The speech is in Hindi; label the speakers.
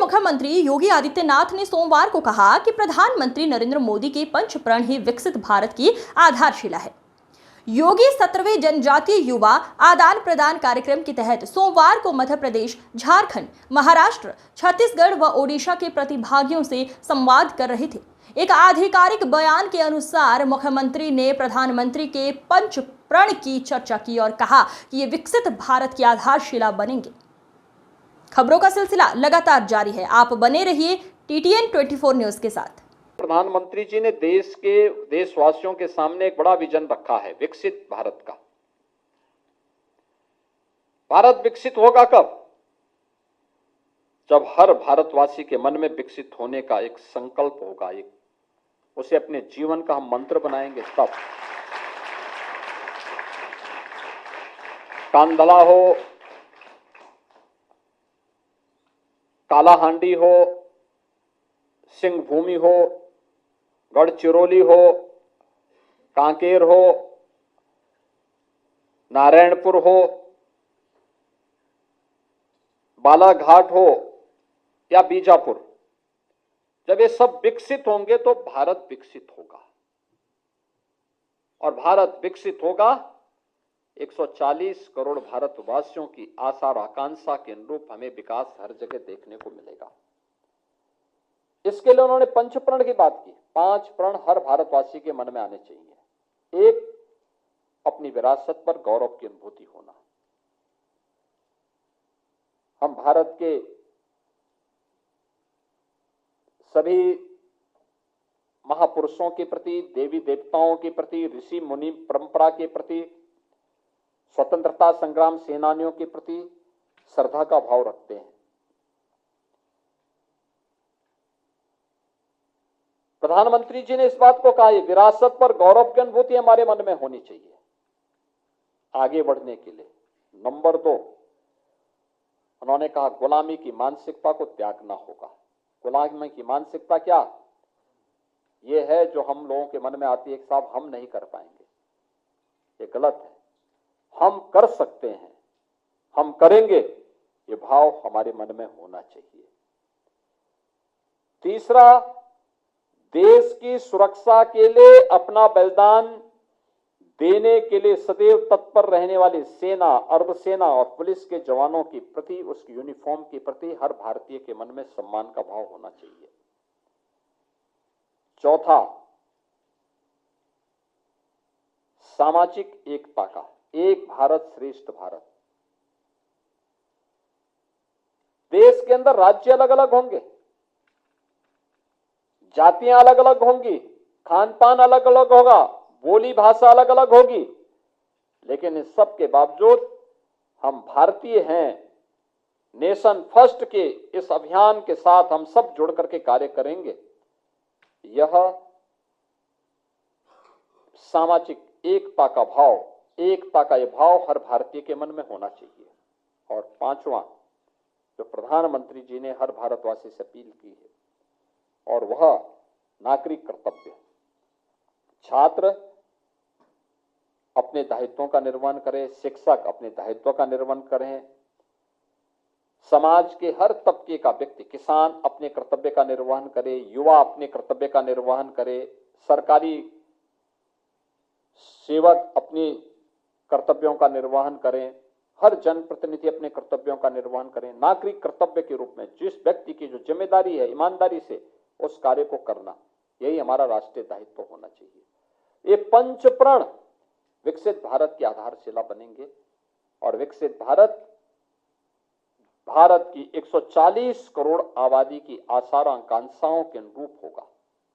Speaker 1: मुख्यमंत्री योगी आदित्यनाथ ने सोमवार को कहा कि प्रधानमंत्री नरेंद्र मोदी के पंच प्रण ही विकसित भारत की आधारशिला है। योगी 17वें जनजातीय युवा आदान प्रदान कार्यक्रम के तहत सोमवार को मध्य प्रदेश, झारखंड, महाराष्ट्र, छत्तीसगढ़ व ओडिशा के प्रतिभागियों से संवाद कर रहे थे। एक आधिकारिक बयान के अनुसार मुख्यमंत्री ने प्रधानमंत्री के पंच प्रण की चर्चा की और कहा कि ये विकसित भारत की आधारशिला बनेंगे। खबरों का सिलसिला लगातार जारी है। आप बने रहिए TTN 24 न्यूज के साथ।
Speaker 2: प्रधानमंत्री जी ने देशवासियों के सामने एक बड़ा विजन रखा है, विकसित भारत का। भारत विकसित होगा कब? जब हर भारतवासी के मन में विकसित होने का एक संकल्प होगा, उसे अपने जीवन का हम मंत्र बनाएंगे तब। कांधला हो, कालाहांडी हो, सिंहभूमि हो, गढ़चिरौली हो, कांकेर हो, नारायणपुर हो, बालाघाट हो या बीजापुर, जब ये सब विकसित होंगे तो भारत विकसित होगा। और भारत विकसित होगा 140 करोड़ भारतवासियों की आशा और आकांक्षा के अनुरूप हमें विकास हर जगह देखने को मिलेगा। इसके लिए उन्होंने पंच प्रण की बात की। 5 प्रण हर भारतवासी के मन में आने चाहिए। 1, अपनी विरासत पर गौरव की अनुभूति होना। हम भारत के सभी महापुरुषों के प्रति, देवी देवताओं के प्रति, ऋषि मुनि परंपरा के प्रति, स्वतंत्रता संग्राम सेनानियों के प्रति श्रद्धा का भाव रखते हैं। प्रधानमंत्री जी ने इस बात को कहा, विरासत पर गौरव की अनुभूति हमारे मन में होनी चाहिए आगे बढ़ने के लिए। नंबर 2, उन्होंने कहा गुलामी की मानसिकता को त्यागना होगा। गुलामी की मानसिकता क्या? यह है जो हम लोगों के मन में आती है कि साहब हम नहीं कर पाएंगे। ये गलत है। हम कर सकते हैं, हम करेंगे, ये भाव हमारे मन में होना चाहिए। तीसरा, देश की सुरक्षा के लिए अपना बलिदान देने के लिए सदैव तत्पर रहने वाली सेना, अर्धसेना और पुलिस के जवानों के प्रति, उसकी यूनिफॉर्म के प्रति हर भारतीय के मन में सम्मान का भाव होना चाहिए। चौथा, सामाजिक एकता का, एक भारत श्रेष्ठ भारत। देश के अंदर राज्य अलग अलग होंगे, जातियां अलग अलग होंगी, खान पान अलग अलग होगा, बोली भाषा अलग अलग होगी, लेकिन इस सब के बावजूद हम भारतीय हैं। नेशन फर्स्ट के इस अभियान के साथ हम सब जुड़ करके कार्य करेंगे। यह सामाजिक एकता का भाव, एकता का यह भाव हर भारतीय के मन में होना चाहिए। और 5वां, जो प्रधानमंत्री जी ने हर भारतवासी से अपील की है, और वह नागरिक कर्तव्य। छात्र अपने दायित्वों का निर्वहन करें, शिक्षक अपने दायित्वों का निर्वहन करें, समाज के हर तबके का व्यक्ति, किसान अपने कर्तव्य का निर्वहन करे, युवा अपने कर्तव्य का निर्वहन करे, सरकारी सेवक अपनी कर्तव्यों का निर्वहन करें, हर जनप्रतिनिधि अपने कर्तव्यों का निर्वहन करें। नागरिक कर्तव्य के रूप में जिस व्यक्ति की जो जिम्मेदारी है, ईमानदारी से उस कार्य को करना, यही हमारा राष्ट्रीय दायित्व होना चाहिए। ये पंच प्रण विकसित भारत की आधारशिला बनेंगे और विकसित भारत की 140 करोड़ आबादी की आशा और आकांक्षाओं के अनुरूप होगा।